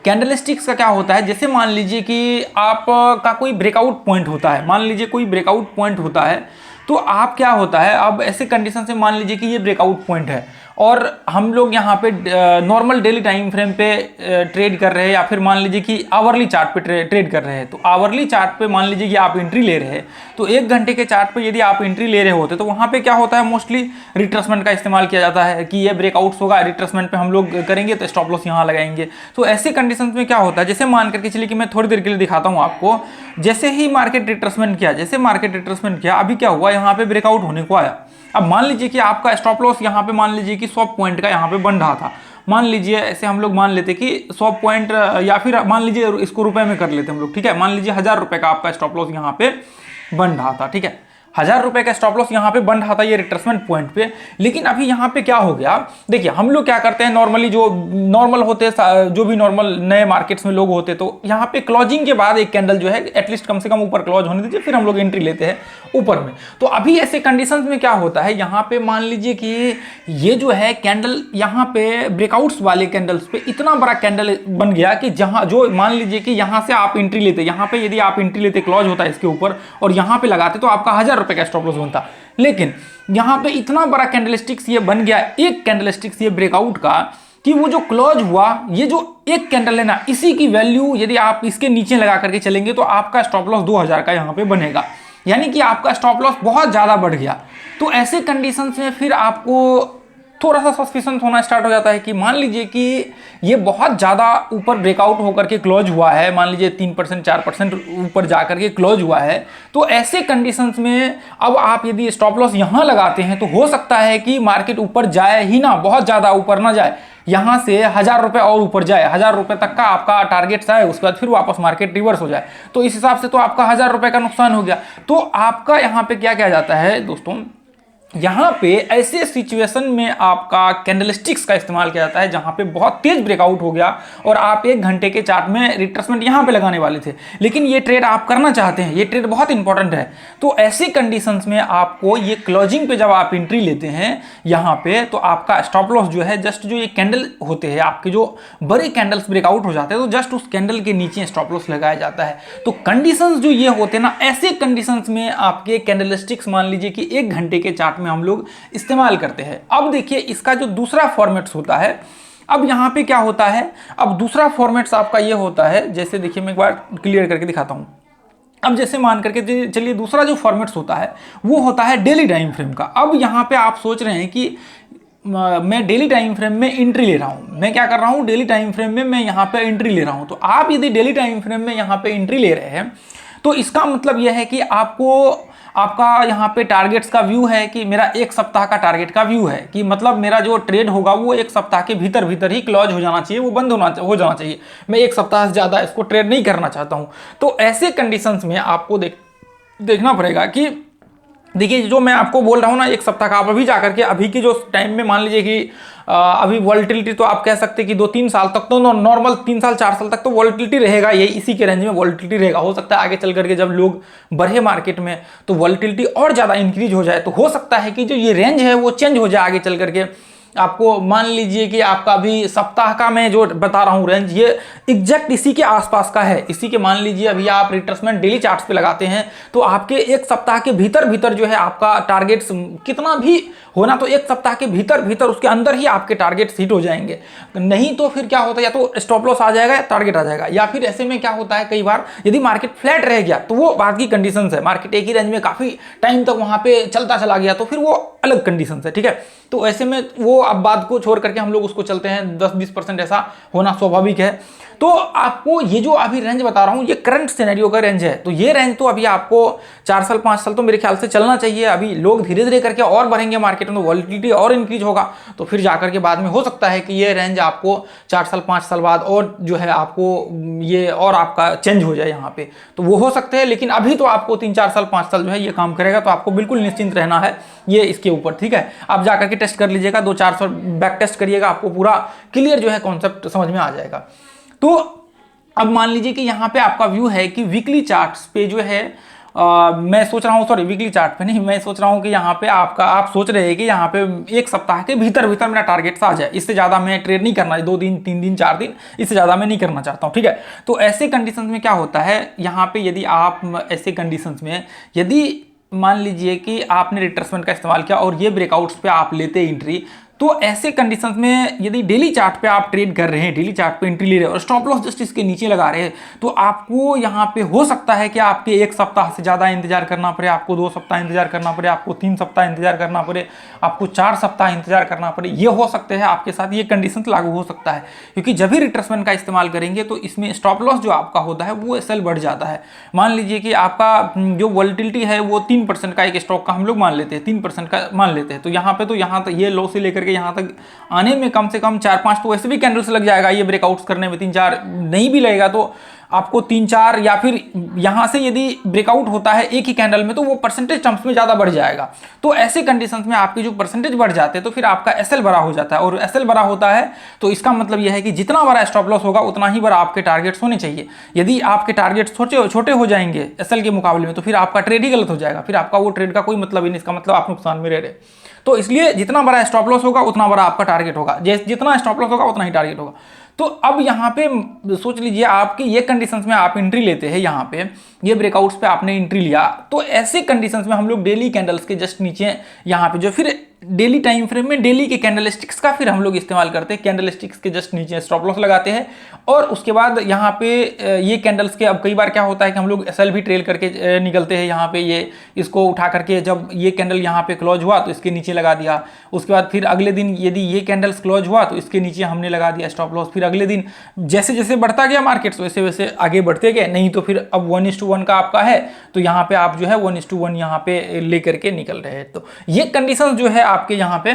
Candlesticks का क्या होता है, जैसे मान लीजिए कि आप का कोई ब्रेकआउट पॉइंट होता है, मान लीजिए कोई ब्रेकआउट पॉइंट होता है, तो आप क्या होता है, अब ऐसे कंडीशन से मान लीजिए कि ये ब्रेकआउट पॉइंट है और हम लोग यहाँ पे नॉर्मल डेली टाइम फ्रेम पे ट्रेड कर रहे हैं, या फिर मान लीजिए कि आवरली चार्ट पे ट्रेड कर रहे हैं। तो आवरली चार्ट पे मान लीजिए कि आप एंट्री ले रहे हैं, तो 1 घंटे के चार्ट पे यदि आप एंट्री ले रहे होते तो वहाँ पे क्या होता है, मोस्टली रिट्रेसमेंट का इस्तेमाल किया जाता है कि ये ब्रेकआउट्स होगा, रिट्रेसमेंट पे हम लोग करेंगे तो स्टॉप लॉस यहाँ लगाएंगे। तो ऐसे कंडीशन में क्या होता है, जैसे मान करके चलिए कि मैं थोड़ी देर के लिए दिखाता हूँ आपको, जैसे ही मार्केट रिट्रेसमेंट किया, जैसे मार्केट रिट्रेसमेंट किया, अभी क्या हुआ, यहाँ पे ब्रेकआउट होने को आया। अब मान लीजिए कि आपका स्टॉप लॉस यहाँ पे मान लीजिए कि 100 पॉइंट का यहाँ पे बन रहा था, मान लीजिए ऐसे हम लोग मान लेते कि 100 पॉइंट, या फिर मान लीजिए इसको रुपए में कर लेते हम लोग, ठीक है, मान लीजिए 1000 रुपए का आपका स्टॉप लॉस यहाँ पे बन रहा था, ठीक है, 1000 रुपए का स्टॉप लॉस यहाँ पे बन रहा था ये रिट्रेसमेंट पॉइंट पे। लेकिन अभी यहाँ पे क्या हो गया, देखिए हम लोग क्या करते हैं, नॉर्मली जो नॉर्मल होते हैं, जो भी नॉर्मल नए मार्केट्स में लोग होते, तो यहाँ पे क्लोजिंग के बाद एक कैंडल जो है एटलीस्ट कम से कम ऊपर क्लोज होने दीजिए, फिर हम लोग एंट्री लेते हैं ऊपर में। तो अभी ऐसे कंडीशंस में क्या होता है, यहाँ पे मान लीजिए कि ये जो है कैंडल यहाँ पे ब्रेकआउट्स वाले कैंडल्स पे इतना बड़ा कैंडल बन गया कि जहाँ जो मान लीजिए कि यहाँ से आप एंट्री लेते, यहाँ पे यदि आप एंट्री लेते, क्लोज होता है इसके ऊपर और यहाँ पे लगाते तो आपका 1000 रुपए का स्टॉप लॉस बनता। लेकिन यहाँ पे इतना बड़ा कैंडलस्टिक्स ये बन गया, एक कैंडलस्टिक्स ये ब्रेकआउट का, कि वो जो क्लोज हुआ, ये जो एक कैंडल है ना, इसी की वैल्यू यदि आप इसके नीचे लगा करके चलेंगे तो आपका स्टॉप लॉस 2000 का यहाँ पे बनेगा, यानी कि आपका स्टॉप लॉस बहुत ज्यादा बढ़ गया। तो ऐसे कंडीशंस में फिर आपको थोड़ा सा सस्पिशन होना स्टार्ट हो जाता है कि मान लीजिए कि ये बहुत ज़्यादा ऊपर ब्रेकआउट होकर के क्लोज हुआ है, मान लीजिए 3% 4% ऊपर जाकर के क्लोज हुआ है। तो ऐसे कंडीशंस में अब आप यदि स्टॉप लॉस यहाँ लगाते हैं तो हो सकता है कि मार्केट ऊपर जाए ही ना, बहुत ज़्यादा ऊपर ना जाए, यहाँ से 1000 रुपये और ऊपर जाए, 1000 रुपये तक का आपका टारगेट आए, उसके बाद फिर वापस मार्केट रिवर्स हो जाए। तो इस हिसाब से तो आपका 1000 रुपये का नुकसान हो गया। तो आपका यहाँ पे क्या किया जाता है दोस्तों, यहाँ पे ऐसे सिचुएशन में आपका कैंडलस्टिक्स का इस्तेमाल किया जाता है जहाँ पे बहुत तेज ब्रेकआउट हो गया और आप 1 घंटे के चार्ट में रिट्रेसमेंट यहाँ पे लगाने वाले थे, लेकिन ये ट्रेड आप करना चाहते हैं, ये ट्रेड बहुत इंपॉर्टेंट है। तो ऐसे कंडीशंस में आपको ये क्लोजिंग पे जब आप एंट्री लेते हैं यहाँ पे, तो आपका स्टॉप लॉस जो है, जस्ट जो ये कैंडल होते हैं आपके, जो बड़े कैंडल्स ब्रेकआउट हो जाते हैं, तो जस्ट उस कैंडल के नीचे स्टॉप लॉस लगाया जाता है। तो कंडीशंस जो ये होते हैं ना, ऐसे कंडीशंस में आपके कैंडलस्टिक्स मान लीजिए कि 1 घंटे के चार्ट में हम लोग इस्तेमाल करते हैं। अब देखिए इसका जो दूसरा फॉर्मेट्स होता है, अब यहां पे क्या होता है, अब दूसरा फॉर्मेट्स आपका ये होता है, जैसे देखिए मैं एक बार क्लियर करके दिखाता हूं। अब जैसे मान करके चलिए दूसरा जो फॉर्मेट्स होता है वो होता है डेली टाइम फ्रेम का। अब यहां पे आप सोच रहे हैं कि मैं डेली टाइम फ्रेम में एंट्री ले रहा हूं, मैं क्या कर रहा हूं, डेली टाइम फ्रेम में मैं यहां पे एंट्री ले रहा हूं। तो आप यदि डेली टाइम फ्रेम में यहां पे एंट्री ले रहे हैं तो इसका मतलब यह है कि आपका यहाँ पे टारगेट्स का व्यू है कि मेरा 1 सप्ताह का टारगेट का व्यू है, कि मतलब मेरा जो ट्रेड होगा वो 1 सप्ताह के भीतर भीतर ही क्लोज हो जाना चाहिए, वो बंद हो जाना चाहिए। मैं 1 सप्ताह से ज़्यादा इसको ट्रेड नहीं करना चाहता हूँ। तो ऐसे कंडीशंस में आपको देखना पड़ेगा कि देखिए जो मैं आपको बोल रहा हूँ ना, 1 सप्ताह का, आप अभी जाकर के अभी की जो टाइम में मान लीजिए कि अभी वॉलेटिलिटी तो आप कह सकते हैं कि 2-3 साल तक तो नॉर्मल 3 साल 4 साल तक तो वॉलेटिलिटी रहेगा, ये इसी के रेंज में वॉलेटिलिटी रहेगा। हो सकता है आगे चल करके जब लोग बढ़े मार्केट में तो वॉलेटिलिटी और ज़्यादा इंक्रीज हो जाए, तो हो सकता है कि जो ये रेंज है वो चेंज हो जाए आगे चल करके। आपको मान लीजिए कि आपका अभी सप्ताह का मैं जो बता रहा हूँ रेंज, ये एग्जैक्ट इसी के आसपास का है। इसी के मान लीजिए अभी आप रिट्रेसमेंट डेली चार्ट्स पे लगाते हैं तो आपके 1 सप्ताह के भीतर भीतर जो है आपका टारगेट्स कितना भी होना, तो 1 सप्ताह के भीतर भीतर उसके अंदर ही आपके टारगेट्स हिट हो जाएंगे। नहीं तो फिर क्या होता है, या तो स्टॉप लॉस आ जाएगा या टारगेट आ जाएगा, या फिर ऐसे में क्या होता है कई बार यदि मार्केट फ्लैट रह गया तो वो बात की कंडीशन है, मार्केट एक ही रेंज में काफी टाइम तक वहां पे चलता चला गया तो फिर वो अलग कंडीशन है, ठीक है। तो ऐसे में वो अब बात को छोड़ करके हम लोग उसको चलते हैं, 10-20% ऐसा होना स्वाभाविक है। तो आपको ये जो अभी रेंज बता रहा हूं ये करंट सिनेरियो का रेंज है। तो ये रेंज तो अभी आपको 4 साल 5 साल तो मेरे ख्याल से चलना चाहिए। अभी लोग धीरे धीरे करके और बढ़ेंगे मार्केट में, तो वॉलेटिलिटी और इंक्रीज होगा, तो फिर जाकर के बाद में हो सकता है कि ये रेंज आपको 4 साल 5 साल बाद और जो है आपको ये और आपका चेंज हो जाए यहाँ पे, तो वो हो सकते हैं। लेकिन अभी तो आपको 3-4 साल 5 साल जो है ये काम करेगा, तो आपको बिल्कुल निश्चिंत रहना है ये इसके ऊपर, ठीक है। आप जाकर के टेस्ट कर लीजिएगा, 2-4 साल बैक टेस्ट करिएगा, आपको पूरा क्लियर जो है कॉन्सेप्ट समझ में आ जाएगा। तो अब मान लीजिए कि यहाँ पे आपका व्यू है कि वीकली चार्ट्स पे जो है मैं सोच रहा हूँ, सॉरी वीकली चार्ट पे नहीं, मैं सोच रहा हूँ कि यहाँ पे आपका, आप सोच रहे हैं कि यहाँ पे एक सप्ताह के भीतर भीतर मेरा टारगेट आ जाए, इससे ज़्यादा मैं ट्रेड नहीं करना, 2 दिन 3 दिन 4 दिन, इससे ज़्यादा मैं नहीं करना चाहता हूँ, ठीक है। तो ऐसे कंडीशन में क्या होता है यहाँ पे, यदि आप ऐसे कंडीशन में यदि मान लीजिए कि आपने रिट्रेसमेंट का इस्तेमाल किया और ये ब्रेकआउट्स पे आप लेते एंट्री, तो ऐसे कंडीशंस में यदि डेली चार्ट पे आप ट्रेड कर रहे हैं, डेली चार्ट पे एंट्री ले रहे हैं और स्टॉप लॉस जस्ट इसके नीचे लगा रहे हैं, तो आपको यहाँ पे हो सकता है कि आपके 1 सप्ताह से ज़्यादा इंतजार करना पड़े, आपको 2 सप्ताह इंतजार करना पड़े, आपको 3 सप्ताह इंतजार करना पड़े, आपको 4 सप्ताह इंतजार करना पड़े। ये हो सकते हैं आपके साथ, ये कंडीशन लागू हो सकता है, क्योंकि जब भी रिट्रेसमेंट का इस्तेमाल करेंगे तो इसमें स्टॉप लॉस जो आपका होता है वो एसएल बढ़ जाता है। मान लीजिए कि आपका जो वॉलेटिलिटी है वो 3% का, एक स्टॉक का हम लोग मान लेते हैं 3% का मान लेते हैं, तो यहाँ तक ये लो से लेकर के यहाँ तक आने में कम से कम 4-5 तो वैसे भी कैंडल्स लग जाएगा, ये ब्रेकआउट्स करने में 3-4 नहीं भी लगेगा तो आपको 3-4, या फिर यहां से यदि ब्रेकआउट होता है एक ही कैंडल में तो वो परसेंटेज टर्म्स में ज्यादा बढ़ जाएगा। तो ऐसे कंडीशंस में आपके जो परसेंटेज बढ़ जाते हैं तो फिर आपका एसएल बड़ा हो जाता है, और एसएल बड़ा होता है तो इसका मतलब यह है कि जितना बड़ा स्टॉप लॉस होगा उतना ही बड़ा आपके टारगेट्स होने चाहिए। यदि आपके टारगेट्स छोटे हो जाएंगे एसएल के मुकाबले में तो फिर आपका ट्रेड ही गलत हो जाएगा, फिर आपका वो ट्रेड का कोई मतलब ही नहीं, इसका मतलब आप नुकसान में रह रहे। तो इसलिए जितना बड़ा स्टॉप लॉस होगा उतना बड़ा आपका टारगेट होगा, जितना स्टॉप लॉस होगा उतना ही टारगेट होगा। तो अब यहाँ पे सोच लीजिए आपकी ये कंडीशंस में आप एंट्री लेते हैं, यहाँ पे ये ब्रेकआउट्स पे आपने एंट्री लिया, तो ऐसे कंडीशंस में हम लोग डेली कैंडल्स के जस्ट नीचे यहाँ पे जो फिर डेली टाइम फ्रेम में डेली के कैंडलस्टिक्स का फिर हम लोग इस्तेमाल करते हैं, कैंडलस्टिक्स के जस्ट नीचे स्टॉप लॉस लगाते हैं, और उसके बाद यहाँ पे ये कैंडल्स के अब कई बार क्या होता है कि हम लोग एसएल भी ट्रेल करके निकलते हैं, यहाँ पे ये इसको उठा करके जब ये कैंडल यहाँ पे क्लोज हुआ तो इसके नीचे लगा दिया, उसके बाद फिर अगले दिन यदि ये कैंडल्स क्लोज हुआ तो इसके नीचे हमने लगा दिया स्टॉप लॉस, फिर अगले दिन जैसे जैसे बढ़ता गया मार्केट्स वैसे वैसे आगे बढ़ते गए, नहीं तो फिर अब 1:1 का आपका है तो यहाँ पे आप जो है 1:1 यहाँ पे लेकर के निकल रहे हैं। तो ये कंडीशन जो है आपके यहाँ पे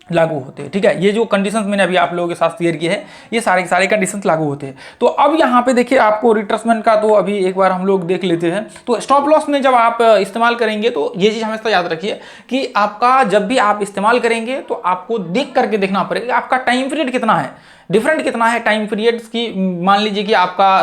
लागू होते हैं, ठीक है। ये जो कंडीशंस मैंने अभी आप लोगों के साथ शेयर किए हैं ये सारे के सारे कंडीशंस लागू होते हैं। तो अब यहाँ पे देखिए आपको रिट्रेसमेंट का तो अभी एक बार हम लोग देख लेते हैं। तो स्टॉप लॉस में जब आप इस्तेमाल करेंगे तो ये चीज़ हमेशा याद रखिए कि आपका जब भी आप इस्तेमाल करेंगे तो आपको देख करके देखना पड़ेगा आपका टाइम पीरियड कितना है, डिफरेंट कितना है टाइम पीरियड्स की। मान लीजिए कि आपका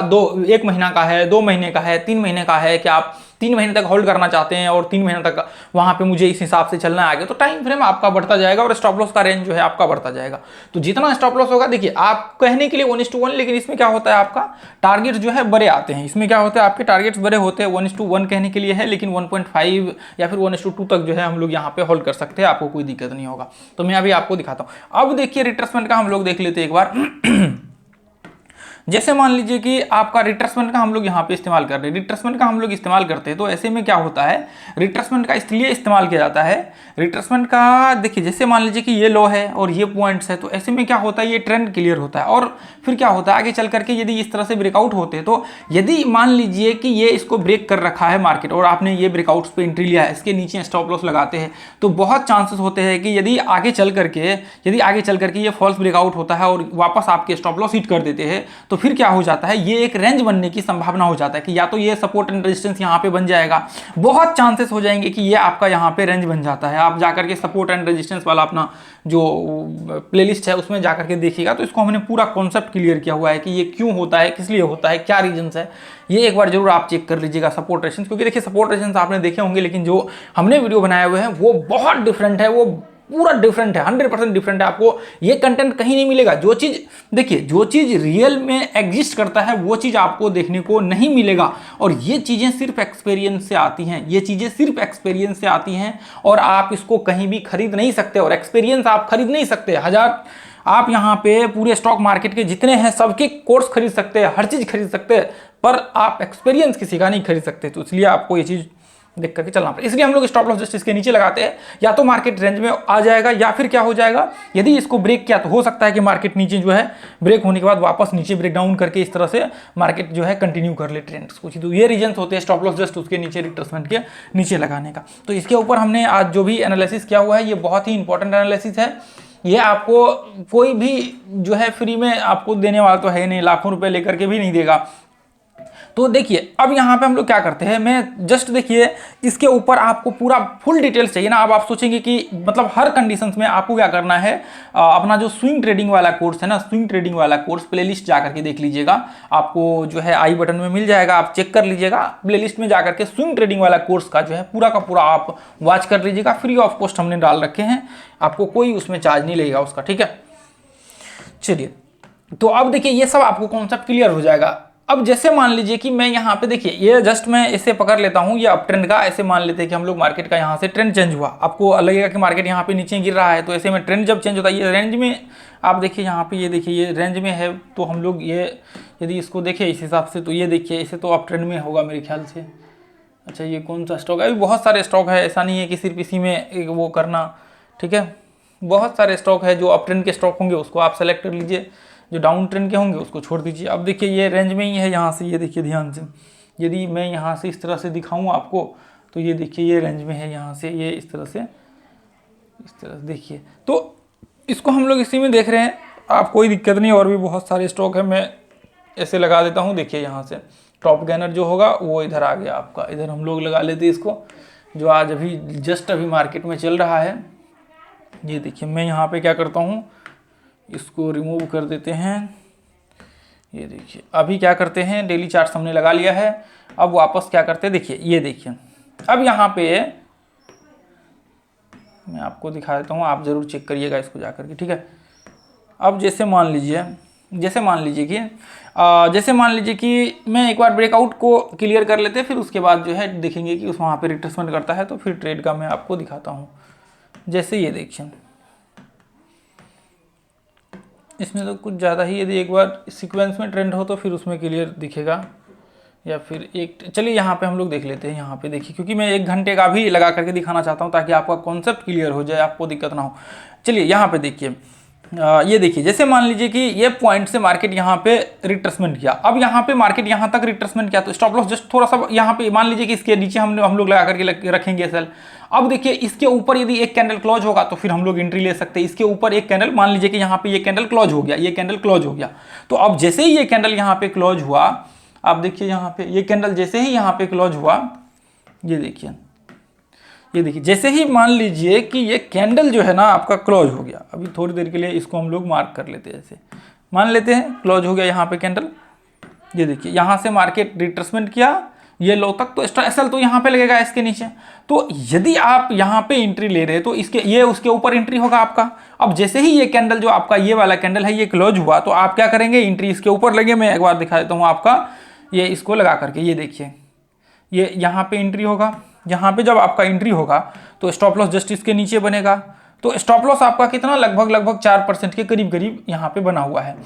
1 महीना का है, 2 महीने का है, 3 महीने का है कि आप 3 महीने तक होल्ड करना चाहते हैं और 3 महीने तक वहां पे मुझे इस हिसाब से चलना है आगे, तो टाइम फ्रेम आपका बढ़ता जाएगा और स्टॉप लॉस का रेंज जो है आपका बढ़ता जाएगा। तो जितना स्टॉप लॉस होगा, देखिए आप कहने के लिए 1:1, लेकिन इसमें क्या होता है आपका टारगेट जो है बड़े आते हैं, इसमें क्या होता है आपके टारगेट्स बड़े होते हैं। 1:1 कहने के लिए है, लेकिन 1.5 या फिर 1:2 तक जो है हम लोग यहाँ पे होल्ड कर सकते हैं, आपको कोई दिक्कत नहीं होगा। तो मैं अभी आपको दिखाता हूँ। अब देखिए रिट्रेसमेंट का हम लोग देख लेते हैं एक बार। जैसे मान लीजिए कि आपका रिट्रेसमेंट का हम लोग यहाँ पे इस्तेमाल कर रहे हैं, रिट्रेसमेंट का हम लोग इस्तेमाल करते हैं, तो ऐसे में क्या होता है रिट्रेसमेंट का इसलिए इस्तेमाल किया जाता है। रिट्रेसमेंट का देखिए जैसे मान लीजिए कि ये लो है और ये पॉइंट्स है, तो ऐसे में क्या होता है ये ट्रेंड क्लियर होता है, और फिर क्या होता है आगे चल करके यदि इस तरह से ब्रेकआउट होते हैं, तो यदि मान लीजिए कि ये इसको ब्रेक कर रखा है मार्केट और आपने ये ब्रेकआउट्स पे एंट्री लिया है, इसके नीचे स्टॉप लॉस लगाते हैं, तो बहुत चांसेस होते हैं कि यदि आगे चल करके ये फॉल्स ब्रेकआउट होता है और वापस आपके स्टॉप लॉस हिट कर देते हैं, तो फिर क्या हो जाता है ये एक रेंज बनने की संभावना हो जाता है कि या तो ये सपोर्ट एंड रेजिस्टेंस यहाँ पे बन जाएगा, बहुत चांसेस हो जाएंगे कि ये आपका यहाँ पे रेंज बन जाता है। आप जाकर के सपोर्ट एंड रेजिस्टेंस वाला अपना जो प्लेलिस्ट है उसमें जाकर के देखिएगा, तो इसको हमने पूरा कॉन्सेप्ट क्लियर किया हुआ है कि ये क्यों होता है, किस लिए होता है, क्या रीजंस है, ये एक बार जरूर आप चेक कर लीजिएगा सपोर्ट रेजिस्टेंस। क्योंकि देखिए सपोर्ट रेजिस्टेंस आपने देखे होंगे, लेकिन जो हमने वीडियो बनाए हुए हैं वो बहुत डिफरेंट है, वो पूरा डिफरेंट है, 100% डिफरेंट है। आपको ये कंटेंट कहीं नहीं मिलेगा। जो चीज देखिए, जो चीज रियल में एग्जिस्ट करता है वो चीज आपको देखने को नहीं मिलेगा, और ये चीजें सिर्फ एक्सपीरियंस से आती हैं, ये चीजें सिर्फ एक्सपीरियंस से आती हैं, और आप इसको कहीं भी खरीद नहीं सकते, और एक्सपीरियंस आप खरीद नहीं सकते। आप यहाँ पे पूरे स्टॉक मार्केट के जितने हैं सबके कोर्स खरीद सकते हैं, हर चीज खरीद सकते हैं, पर आप एक्सपीरियंस किसी का नहीं खरीद सकते। तो इसलिए आपको ये चीज देख करके चलना पड़ेगा। इसलिए हम लोग स्टॉप लॉस जस्ट इसके नीचे लगाते हैं, या तो मार्केट रेंज में आ जाएगा, या फिर क्या हो जाएगा यदि इसको ब्रेक किया तो हो सकता है कि मार्केट नीचे जो है ब्रेक होने के बाद वापस नीचे ब्रेक डाउन करके इस तरह से मार्केट जो है कंटिन्यू कर ले ट्रेंड्स कुछ। तो ये रीजंस होते हैं स्टॉप लॉस जस्ट उसके नीचे रिट्रेसमेंट के नीचे लगाने का। तो इसके ऊपर हमने आज जो भी एनालिसिस किया हुआ है ये बहुत ही इंपॉर्टेंट एनालिसिस है। ये आपको कोई भी जो है फ्री में आपको देने वाला तो है नहीं, लाखों रुपए लेकर के भी नहीं देगा। तो देखिए अब यहाँ पे हम लोग क्या करते हैं, मैं जस्ट देखिए इसके ऊपर आपको पूरा फुल डिटेल्स चाहिए ना। अब आप सोचेंगे कि मतलब हर कंडीशंस में आपको क्या करना है, अपना जो स्विंग ट्रेडिंग वाला कोर्स है ना, स्विंग ट्रेडिंग वाला कोर्स प्लेलिस्ट जा करके देख लीजिएगा, आपको जो है आई बटन में मिल जाएगा, आप चेक कर लीजिएगा। प्लेलिस्ट में जाकर के स्विंग ट्रेडिंग वाला कोर्स का जो है पूरा का पूरा आप वॉच कर लीजिएगा। फ्री ऑफ कॉस्ट हमने डाल रखे हैं, आपको कोई उसमें चार्ज नहीं लगेगा उसका, ठीक है। चलिए तो अब देखिए ये सब आपको कॉन्सेप्ट क्लियर हो जाएगा। अब जैसे मान लीजिए कि मैं यहाँ पे देखिए ये जस्ट मैं इसे पकड़ लेता हूँ, ये अप ट्रेंड का, ऐसे मान लेते हैं कि हम लोग मार्केट का यहाँ से ट्रेंड चेंज हुआ, आपको लगेगा कि मार्केट यहाँ पे नीचे गिर रहा है, तो ऐसे में ट्रेंड जब चेंज होता है ये रेंज में, आप देखिए यहाँ पे ये देखिए ये रेंज में है, तो हम लोग ये यदि इसको देखें इस हिसाब से तो ये देखिए इसे तो अप ट्रेंड में होगा मेरे ख्याल से। अच्छा ये कौन सा स्टॉक है, अभी बहुत सारे स्टॉक है, ऐसा नहीं है कि सिर्फ इसी में एक वो करना, ठीक है। बहुत सारे स्टॉक है, जो अप ट्रेंड के स्टॉक होंगे उसको आप सेलेक्ट कर लीजिए, जो डाउन ट्रेंड के होंगे उसको छोड़ दीजिए। अब देखिए ये रेंज में ही है यहाँ से, ये देखिए ध्यान से, यदि मैं यहाँ से इस तरह से दिखाऊँ आपको तो ये देखिए ये रेंज में है, यहाँ से ये इस तरह से देखिए, तो इसको हम लोग इसी में देख रहे हैं, आप कोई दिक्कत नहीं। और भी बहुत सारे स्टॉक है, मैं ऐसे लगा देता हूँ, देखिए यहाँ से टॉप गेनर जो होगा वो इधर आ गया आपका, इधर हम लोग लगा लेते हैं इसको, जो आज अभी जस्ट अभी मार्केट में चल रहा है। ये देखिए मैं यहाँ पे क्या करता हूँ, इसको रिमूव कर देते हैं। ये देखिए अभी क्या करते हैं, डेली चार्ट हमने लगा लिया है, अब वापस क्या करते हैं, देखिए ये देखिए अब यहाँ पे मैं आपको दिखा देता हूँ, आप ज़रूर चेक करिएगा इसको जा करके, ठीक है। अब जैसे मान लीजिए कि मैं एक बार ब्रेकआउट को क्लियर कर लेते हैं, फिर उसके बाद जो है देखेंगे कि उस वहाँ पे रिट्रेसमेंट करता है, तो फिर ट्रेड का मैं आपको दिखाता हूँ। जैसे ये देखिए इसमें तो कुछ ज़्यादा ही, यदि एक बार सीक्वेंस में ट्रेंड हो तो फिर उसमें क्लियर दिखेगा, या फिर एक, चलिए यहाँ पे हम लोग देख लेते हैं। यहाँ पे देखिए क्योंकि मैं 1 घंटे का भी लगा करके दिखाना चाहता हूँ ताकि आपका कॉन्सेप्ट क्लियर हो जाए, आपको दिक्कत ना हो। चलिए यहाँ पे देखिए, ये देखिए जैसे मान लीजिए कि ये पॉइंट से मार्केट यहाँ पे रिट्रेसमेंट किया, अब यहाँ पे मार्केट यहाँ तक रिट्रेसमेंट किया, तो स्टॉप लॉस जस्ट थोड़ा सा यहाँ पे मान लीजिए कि इसके नीचे हम लोग लगा करके रखेंगे सेल। अब देखिए इसके ऊपर यदि एक कैंडल क्लोज होगा तो फिर हम लोग एंट्री ले सकते हैं। इसके ऊपर एक कैंडल, मान लीजिए कि यहाँ पे ये कैंडल क्लोज हो गया, ये कैंडल क्लोज हो गया, तो अब जैसे ही ये कैंडल यहाँ पे क्लोज हुआ, आप देखिए यहाँ पे ये कैंडल जैसे ही यहाँ पे क्लोज हुआ, ये देखिए जैसे ही मान लीजिए कि ये कैंडल जो है ना आपका क्लोज हो गया, अभी थोड़ी देर के लिए इसको हम लोग मार्क कर लेते हैं, ऐसे मान लेते हैं क्लोज हो गया यहाँ पे कैंडल। ये देखिए यहाँ से मार्केट रिट्रेसमेंट किया, ये लो तक, तो एसएल तो यहाँ पे लगेगा इसके नीचे, तो यदि आप यहाँ पे एंट्री ले रहे हैं तो इसके ये उसके ऊपर एंट्री होगा आपका। अब जैसे ही ये कैंडल जो आपका ये वाला कैंडल है ये क्लोज हुआ, तो आप क्या करेंगे, एंट्री इसके ऊपर लगे। मैं एक बार दिखा देता हूँ आपका, ये इसको लगा करके, ये देखिए ये यहाँ पे एंट्री होगा, यहाँ पे जब आपका एंट्री होगा तो स्टॉप लॉस जस्ट इसके नीचे बनेगा। तो स्टॉप लॉस आपका कितना, लगभग 4% के करीब यहाँ पे बना हुआ है।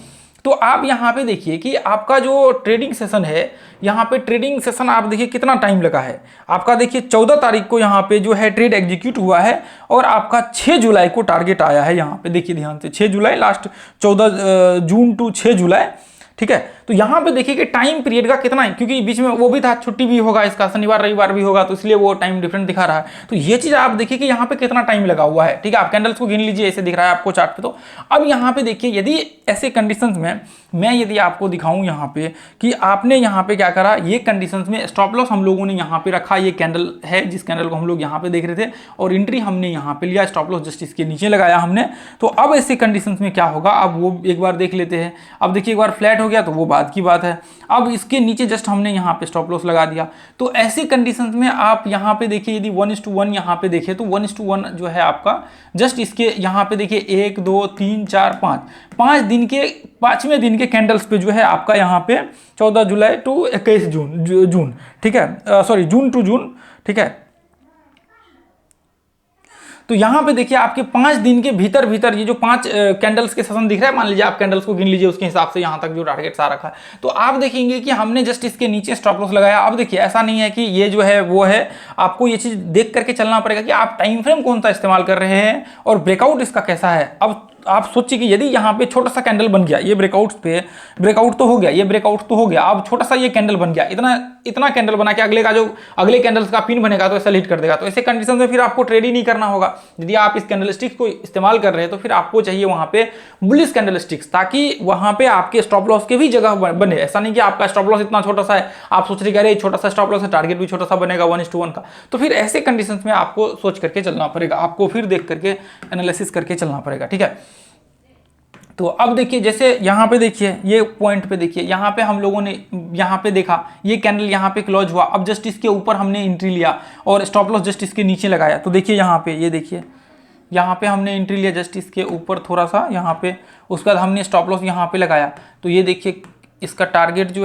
तो आप यहाँ पे देखिए कि आपका जो ट्रेडिंग सेशन है, यहाँ पे ट्रेडिंग सेशन आप देखिए कितना टाइम लगा है आपका। देखिए 14 तारीख को यहाँ पे जो है ट्रेड एग्जीक्यूट हुआ है, और आपका 6 जुलाई को टारगेट आया है। यहाँ पे देखिए ध्यान से 6 जुलाई, लास्ट 14 जून टू 6 जुलाई, ठीक है। तो यहाँ पे देखिए कि टाइम पीरियड का कितना है, क्योंकि बीच में वो भी था, छुट्टी भी होगा इसका, शनिवार रविवार भी होगा, तो इसलिए वो टाइम डिफरेंट दिखा रहा है। तो ये चीज आप देखिए कि यहाँ पे कितना टाइम लगा हुआ है, ठीक है। आप कैंडल्स को गिन लीजिए, ऐसे दिख रहा है आपको चार्ट पे। तो अब यहाँ पे देखिए यदि ऐसे कंडीशंस में मैं यदि आपको दिखाऊं यहाँ पे कि आपने यहाँ पे क्या करा, ये कंडीशंस में स्टॉप लॉस हम लोगों ने यहाँ पे रखा, ये कैंडल है जिस कैंडल को हम लोग यहाँ पे देख रहे थे, और एंट्री हमने यहाँ पे लिया, स्टॉप लॉस जस्ट इसके नीचे लगाया हमने। तो अब ऐसे कंडीशंस में क्या होगा, अब वो एक बार देख लेते हैं। अब देखिए एक बार फ्लैट हो गया तो वो बात की बात है, अब इसके नीचे जस्ट हमने यहाँ पे स्टॉप लॉस लगा दिया। तो ऐसी कंडीशंस में आप यहाँ पे देखिए यदि 1:1 यहाँ पे देखें तो 1:1 जो है आपका जस्ट इसके यहाँ पे देखिए 1 2 3 4 5 दिन के 5वें दिन के कैंडल्स पे जो है आपका यहाँ पे 14 जुलाई टू 21 जून, ठीक है, सॉरी जून टू जून, ठीक है। तो यहाँ पे देखिए आपके 5 दिन के भीतर ये जो 5 कैंडल्स के सेशन दिख रहा है, मान लीजिए आप कैंडल्स को गिन लीजिए, उसके हिसाब से यहाँ तक जो टारगेट्स आ रखा है, तो आप देखेंगे कि हमने जस्ट इसके नीचे स्टॉप लॉस लगाया। अब देखिए ऐसा नहीं है कि ये जो है वो है, आपको ये चीज देख करके चलना पड़ेगा कि आप टाइम फ्रेम कौन सा इस्तेमाल कर रहे हैं और ब्रेकआउट इसका कैसा है। अब आप सोचिए कि यदि यहाँ पे छोटा सा कैंडल बन गया, ये ब्रेकआउट तो हो गया, ये ब्रेकआउट तो हो गया, अब छोटा सा ये कैंडल बन गया, इतना इतना कैंडल बना के अगले का जो अगले कैंडल्स का पिन बनेगा तो ऐसा हिट कर देगा। तो ऐसे कंडीशन में फिर आपको ट्रेड ही नहीं करना होगा। यदि आप इस कैंडलस्टिक्स को इस्तेमाल कर रहे हैं तो फिर आपको चाहिए वहां पे बुलिश कैंडलस्टिक्स, ताकि वहां पे आपके स्टॉप लॉस के भी जगह बने। ऐसा नहीं कि आपका स्टॉप लॉस इतना छोटा सा है, आप सोच रहे अरे छोटा सा स्टॉप लॉस है, टारगेट भी छोटा सा बनेगा 1:1 का। तो फिर ऐसे कंडीशंस में आपको सोच करके चलना पड़ेगा, आपको फिर देख करके एनालिसिस करके चलना पड़ेगा, ठीक है। तो अब देखिए, जैसे यहाँ पे देखिए, ये पॉइंट पे देखिए, यहाँ पे हम लोगों ने यहाँ पे देखा ये कैंडल यहाँ पे क्लोज हुआ, अब जस्ट इसके ऊपर हमने एंट्री लिया और स्टॉप लॉस जस्ट इसके नीचे लगाया। तो देखिए यहाँ पे, ये देखिए यहाँ पे हमने एंट्री लिया जस्ट इसके ऊपर थोड़ा सा यहाँ पे, उसके बाद हमने स्टॉप लॉस यहाँ पे लगाया। तो ये देखिए इसका टारगेट जो